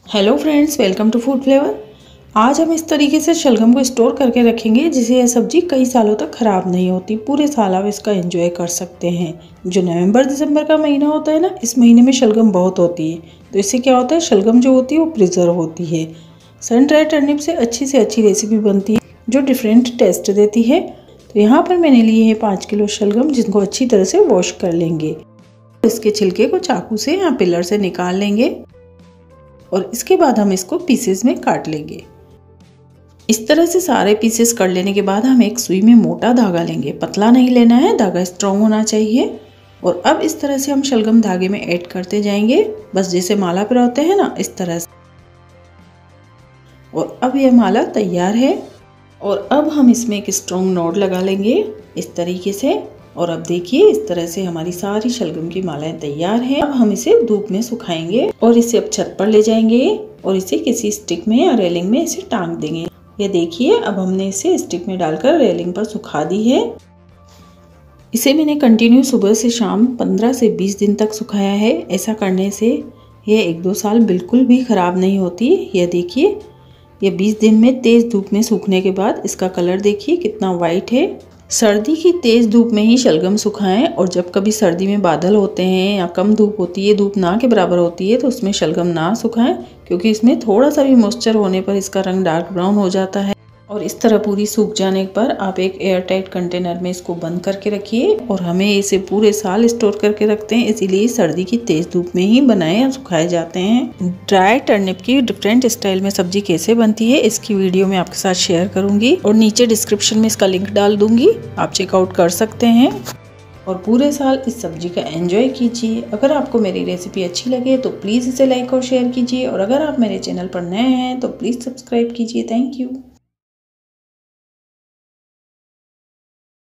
Hello friends, welcome to food flavour. आज हम इस तरीके से शलगम को स्टोर करके रखेंगे जिससे यह सब्जी कई सालों तक ख़राब नहीं होती। पूरे साल आप इसका एंजॉय कर सकते हैं। जो नवंबर दिसंबर का महीना होता है ना, इस महीने में शलगम बहुत होती है। तो इससे क्या होता है, शलगम जो होती है वो प्रिजर्व होती है। सन ड्राई टर्निप से अच्छी रेसिपी बनती है जो डिफरेंट टेस्ट देती है। तो यहाँ पर मैंने लिए हैं 5 किलो शलगम, जिनको अच्छी तरह से वॉश कर लेंगे। इसके छिलके को चाकू से या पिलर से निकाल लेंगे और इसके बाद हम इसको पीसेस में काट लेंगे। इस तरह से सारे पीसेस कर लेने के बाद हम एक सुई में मोटा धागा लेंगे। पतला नहीं लेना है, धागा स्ट्रॉन्ग होना चाहिए। और अब इस तरह से हम शलगम धागे में ऐड करते जाएंगे, बस जैसे माला पिरोते हैं ना, इस तरह से। और अब यह माला तैयार है। और अब हम इसमें एक स्ट्रॉन्ग नॉट लगा लेंगे इस तरीके से। और अब देखिए, इस तरह से हमारी सारी शलगम की मालाएं तैयार हैं। अब हम इसे धूप में सुखाएंगे और इसे अब छत पर ले जाएंगे और इसे किसी स्टिक में या रेलिंग में इसे टांग देंगे। ये देखिए, अब हमने इसे स्टिक में डालकर रेलिंग पर सुखा दी है। इसे मैंने कंटिन्यू सुबह से शाम 15 से 20 दिन तक सुखाया है। ऐसा करने से यह 1-2 साल बिल्कुल भी ख़राब नहीं होती। यह देखिए, ये 20 दिन में तेज़ धूप में सूखने के बाद इसका कलर देखिए कितना वाइट है। सर्दी की तेज़ धूप में ही शलगम सुखाएं। और जब कभी सर्दी में बादल होते हैं या कम धूप होती है, धूप ना के बराबर होती है, तो उसमें शलगम ना सुखाएं, क्योंकि इसमें थोड़ा सा भी मॉइस्चर होने पर इसका रंग डार्क ब्राउन हो जाता है। और इस तरह पूरी सूख जाने पर आप एक एयर टाइट कंटेनर में इसको बंद करके रखिए। और हमें इसे पूरे साल स्टोर करके रखते हैं, इसीलिए सर्दी की तेज़ धूप में ही बनाए और सुखाए जाते हैं। ड्राई टर्निप की डिफरेंट स्टाइल में सब्जी कैसे बनती है, इसकी वीडियो मैं आपके साथ शेयर करूंगी और नीचे डिस्क्रिप्शन में इसका लिंक डाल दूंगी, आप चेकआउट कर सकते हैं। और पूरे साल इस सब्जी का एंजॉय कीजिए। अगर आपको मेरी रेसिपी अच्छी लगे तो प्लीज़ इसे लाइक और शेयर कीजिए। और अगर आप मेरे चैनल पर नए हैं तो प्लीज़ सब्सक्राइब कीजिए। Thank you.